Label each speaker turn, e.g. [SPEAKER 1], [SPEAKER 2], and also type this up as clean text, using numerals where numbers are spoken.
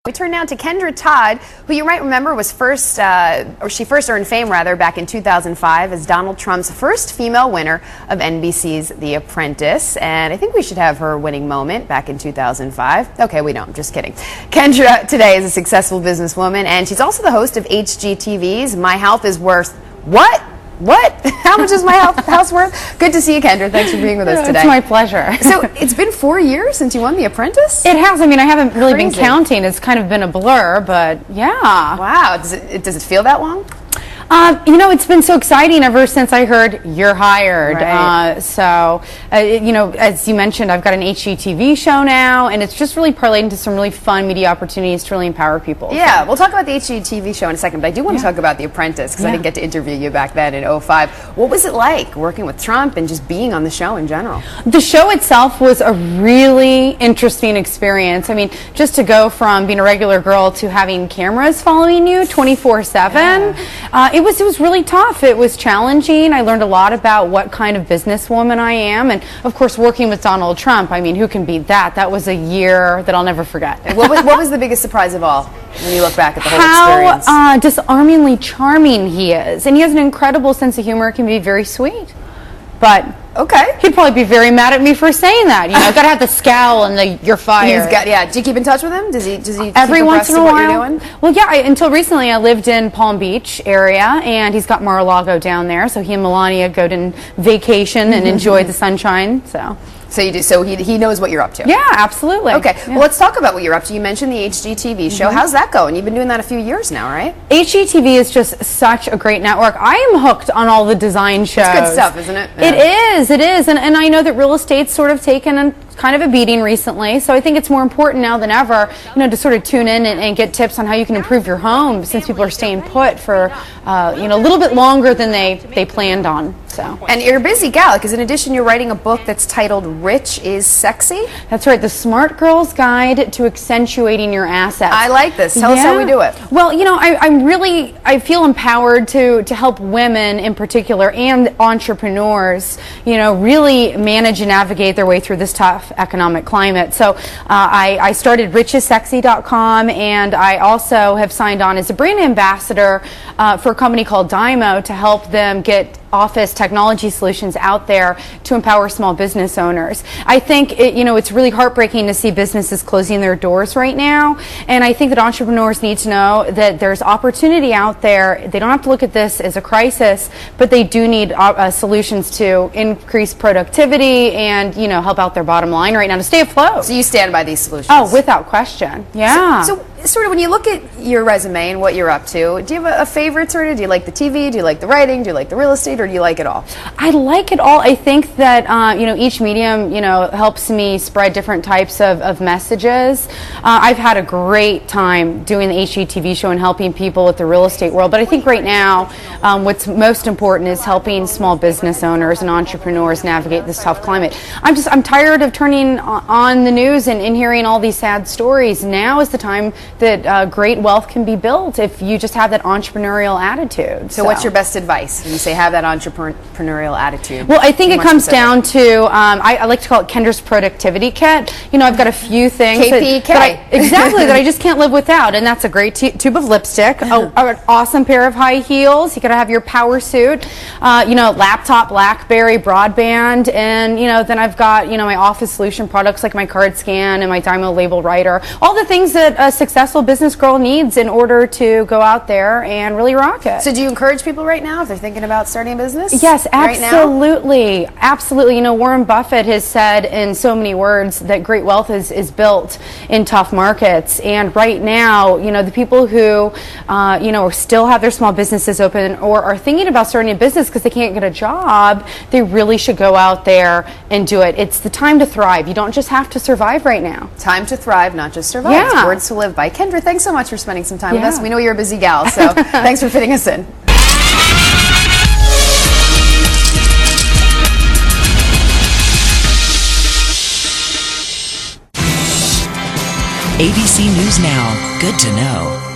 [SPEAKER 1] We turn now to Kendra Todd, who you might remember was she first earned fame back in 2005 as Donald Trump's first female winner of NBC's The Apprentice. And I think we should have her winning moment back in 2005. Okay, we don't, just kidding. Kendra today is a successful businesswoman, and she's also the host of HGTV's My Health is Worth What? What? How much is my house worth? Good to see you, Kendra. Thanks for being with us today.
[SPEAKER 2] It's my pleasure.
[SPEAKER 1] So it's been 4 years since you won The Apprentice?
[SPEAKER 2] It has. I mean, I haven't really been counting. It's kind of been a blur, but yeah.
[SPEAKER 1] Wow. Does it feel that long?
[SPEAKER 2] You know, it's been so exciting ever since I heard you're hired.
[SPEAKER 1] Right.
[SPEAKER 2] You know, as you mentioned, I've got an HGTV show now, and it's just really parlayed into some really fun media opportunities to really empower people.
[SPEAKER 1] Yeah, we'll talk about the HGTV show in a second, but I do want to talk about The Apprentice because I didn't get to interview you back then in 2005. What was it like working with Trump and just being on the show in general?
[SPEAKER 2] The show itself was a really interesting experience. I mean, just to go from being a regular girl to having cameras following you 24/7. It was really tough. It was challenging. I learned a lot about what kind of businesswoman I am, and of course working with Donald Trump. I mean, who can beat that? That was a year that I'll never forget.
[SPEAKER 1] What was the biggest surprise of all when you look back at the whole experience?
[SPEAKER 2] How disarmingly charming he is, and he has an incredible sense of humor. Can be very sweet, but
[SPEAKER 1] okay,
[SPEAKER 2] he'd probably be very mad at me for saying that. You know, gotta have the scowl and the "you're fired."
[SPEAKER 1] Do you keep in touch with him? Does he
[SPEAKER 2] every once in a while?
[SPEAKER 1] Doing?
[SPEAKER 2] Well, yeah. Until recently, I lived in Palm Beach area, and he's got Mar-a-Lago down there. So he and Melania go to vacation and enjoy the sunshine.
[SPEAKER 1] So you do. So he knows what you're up to.
[SPEAKER 2] Yeah, absolutely.
[SPEAKER 1] Okay.
[SPEAKER 2] Yeah.
[SPEAKER 1] Well, let's talk about what you're up to. You mentioned the HGTV show. How's that going? You've been doing that a few years now, right?
[SPEAKER 2] HGTV is just such a great network. I am hooked on all the design shows.
[SPEAKER 1] It's good stuff, isn't it?
[SPEAKER 2] Yeah. It is, and I know that real estate's sort of taken kind of a beating recently, so I think it's more important now than ever, you know, to sort of tune in and get tips on how you can improve your home, since people are staying put for you know, a little bit longer than they planned on.
[SPEAKER 1] And you're a busy gal, because in addition you're writing a book that's titled Rich is Sexy?
[SPEAKER 2] That's right, the Smart Girl's Guide to Accentuating Your Assets.
[SPEAKER 1] I like this. Tell us how we do it.
[SPEAKER 2] Well, you know, I feel empowered to help women in particular and entrepreneurs, you know, really manage and navigate their way through this tough economic climate. So I started richissexy.com, and I also have signed on as a brand ambassador for a company called Dymo to help them get office technology solutions out there to empower small business owners. I think you know, it's really heartbreaking to see businesses closing their doors right now, and I think that entrepreneurs need to know that there's opportunity out there. They don't have to look at this as a crisis, but they do need solutions to increase productivity and, you know, help out their bottom line right now to stay afloat.
[SPEAKER 1] So you stand by these solutions?
[SPEAKER 2] Oh, without question. Yeah.
[SPEAKER 1] So sort of when you look at your resume and what you're up to, do you have a favorite sort of? Do you like the TV? Do you like the writing? Do you like the real estate? Or do you like it all?
[SPEAKER 2] I like it all. I think that you know, each medium, you know, helps me spread different types of messages. I've had a great time doing the HGTV show and helping people with the real estate world, but I think right now what's most important is helping small business owners and entrepreneurs navigate this tough climate. I'm tired of turning on the news and hearing all these sad stories. Now is the time that great wealth can be built if you just have that entrepreneurial attitude.
[SPEAKER 1] So what's your best advice when you say have that entrepreneurial attitude?
[SPEAKER 2] Well, I think it comes down to, I like to call it Kendra's productivity kit. You know, I've got a few things that I just can't live without, and that's a great tube of lipstick, an awesome pair of high heels. You gotta have your power suit, you know, laptop, BlackBerry, broadband, and you know, then I've got, you know, my office solution products like my card scan and my Dymo label writer, all the things that a successful business girl needs in order to go out there and really rock it.
[SPEAKER 1] So do you encourage people right now if they're thinking about starting a business?
[SPEAKER 2] Yes, absolutely. Right now? Absolutely. You know, Warren Buffett has said in so many words that great wealth is built in tough markets. And right now, you know, the people who, you know, still have their small businesses open or are thinking about starting a business because they can't get a job, they really should go out there and do it. It's the time to thrive. You don't just have to survive right now.
[SPEAKER 1] Time to thrive, not just survive.
[SPEAKER 2] Yeah.
[SPEAKER 1] It's words to live by. Kendra, thanks so much for spending some time with us. We know you're a busy gal, so thanks for fitting us in.
[SPEAKER 3] ABC News Now. Good to know.